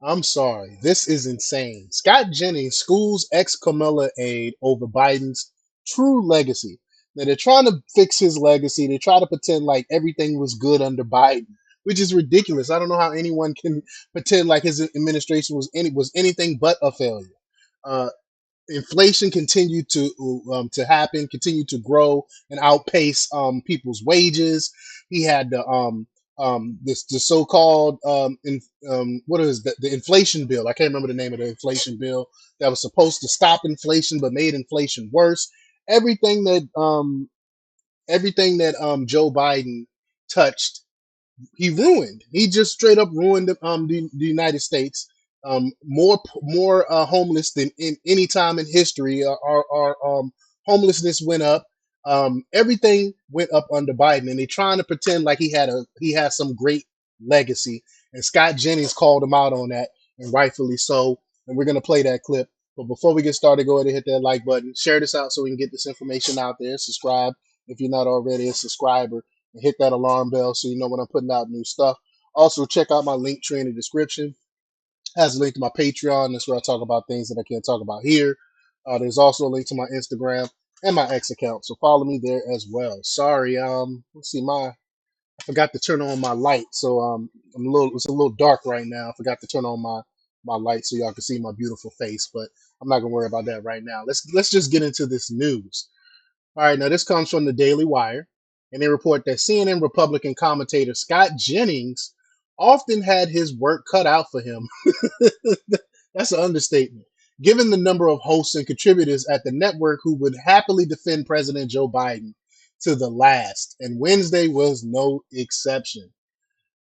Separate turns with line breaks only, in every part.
I'm sorry. This is insane. Scott Jennings schools ex-Kamala aide over Biden's true legacy. Now they're trying to fix his legacy. They try to pretend like everything was good under Biden, which is ridiculous. I don't know how anyone can pretend like his administration was anything but a failure. Uh, Inflation continued to happen, continued to grow and outpace people's wages. He had this the so-called what is the inflation bill? I can't remember the name of the inflation bill that was supposed to stop inflation but made inflation worse. Everything that Joe Biden touched he ruined. He just straight up ruined the United States. More homeless than in any time in history. Our homelessness went up. Everything went up under Biden, and they're trying to pretend like he has some great legacy. And Scott Jennings called him out on that, and rightfully so. And we're gonna play that clip. But before we get started, go ahead and hit that like button. Share this out so we can get this information out there. Subscribe if you're not already a subscriber and hit that alarm bell so you know when I'm putting out new stuff. Also, check out my link tree in the description. It has a link to my Patreon. That's where I talk about things that I can't talk about here. There's also a link to my Instagram and my X account, so follow me there as well. Sorry, let's see, I forgot to turn on my light, so it's a little dark right now. I forgot to turn on my light so y'all can see my beautiful face, but I'm not gonna worry about that right now. Let's just get into this news. All right, now this comes from the Daily Wire, and they report that CNN Republican commentator Scott Jennings often had his work cut out for him. That's an understatement. Given the number of hosts and contributors at the network who would happily defend President Joe Biden to the last, and Wednesday was no exception.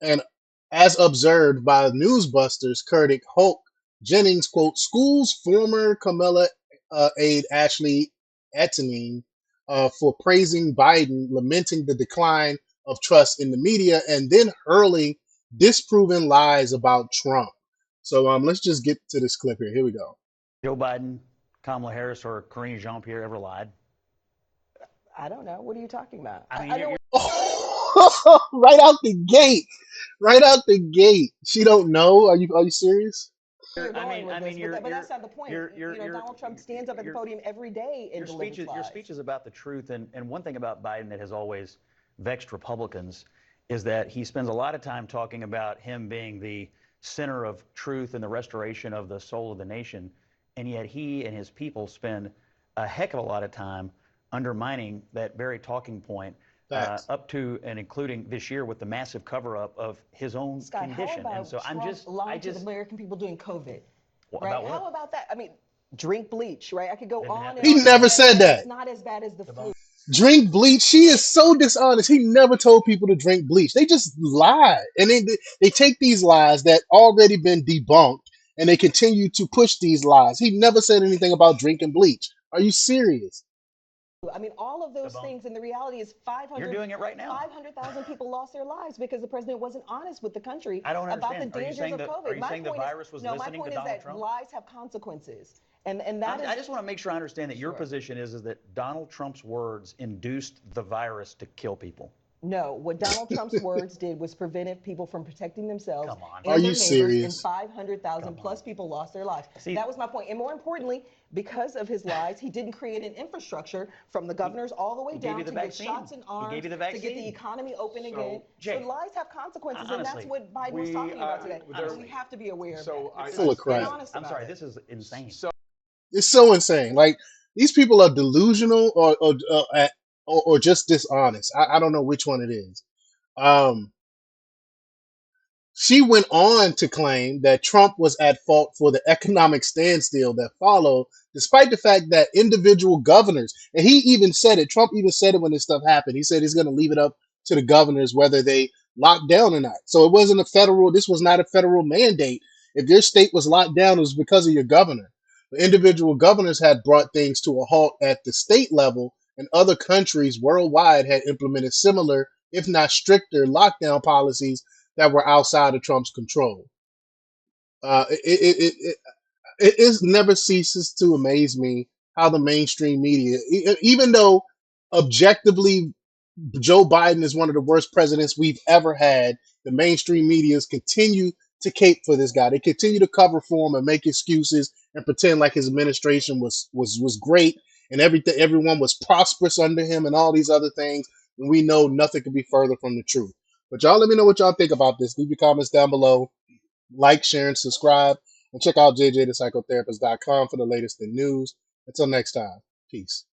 And as observed by newsbusters Curtis Hoke, Jennings, quote, schools former Kamala aide Ashley Etienne for praising Biden, lamenting the decline of trust in the media, and then hurling disproven lies about Trump. So let's just get to this clip here. Here we go.
Joe Biden, Kamala Harris, or Karine Jean-Pierre ever lied?
I don't know. What are you talking about?
I mean,
I know.
Right out the gate. Right out the gate. She don't know. Are you serious?
Where you're
I
going
mean,
with
I mean,
this, but that's not the point. Donald Trump stands up at the
your
podium every day and delivers
your
lies.
speech is about the truth, and one thing about Biden that has always vexed Republicans is that he spends a lot of time talking about him being the center of truth and the restoration of the soul of the nation, and yet he and his people spend a heck of a lot of time undermining that very talking point,
Facts.
up to and including this year with the massive cover-up of his own
Scott, how
condition. And
about
so
Trump lying to the American people during COVID? Right?
about
How
what?
about that? I mean, drink bleach, right? I could go
Didn't
on
happen.
and
He
on
never
and on,
said
but
that.
it's not as bad as the flu.
Drink bleach. She is so dishonest. He never told people to drink bleach. They just lie, and they take these lies that already been debunked, and they continue to push these lies. He never said anything about drinking bleach. Are you serious?
I mean, all of those things, and the reality is
You're doing it right now.
500,000 people lost their lives because the president wasn't honest with the country
I don't
about the
understand.
dangers of
Are
COVID.
you saying the virus was
My
listening to
point is
Donald
that
Trump?
lies have consequences. And that is,
I just want to make sure I understand that your
Sure.
position is that Donald Trump's words induced the virus to kill people.
No, what Donald Trump's words did was prevented people from protecting themselves
Come on.
Are
and
you
their neighbors, and
serious?
500,000 plus people lost their lives.
See,
That was my point. And more importantly, because of his lies, he didn't create an infrastructure from the governors all the way
he gave
down
you the
to get
vaccine.
shots in
He
arms,
gave you the
to get the
vaccine.
economy open again.
Jay,
So lies have consequences, and that's
honestly,
what Biden was talking about today. And we have to be aware of that.
Full of
Be
crap.
honest
I'm
about
sorry,
it.
this is insane.
It's so insane. Like these people are delusional or just dishonest. I don't know which one it is. Um, She went on to claim that Trump was at fault for the economic standstill that followed, despite the fact that individual governors, and he even said it, Trump even said it when this stuff happened. He said he's going to leave it up to the governors whether they lock down or not. So it wasn't this was not a federal mandate. If your state was locked down, it was because of your governor. The individual governors had brought things to a halt at the state level, and other countries worldwide had implemented similar, if not stricter, lockdown policies that were outside of Trump's control. It never ceases to amaze me how the mainstream media, even though objectively Joe Biden is one of the worst presidents we've ever had, the mainstream medias continue to cape for this guy. They continue to cover for him and make excuses and pretend like his administration was great and everything, everyone was prosperous under him and all these other things. And we know nothing could be further from the truth. But y'all let me know what y'all think about this. Leave your comments down below. Like, share, and subscribe. And check out jjthepsychotherapist.com for the latest in news. Until next time, peace.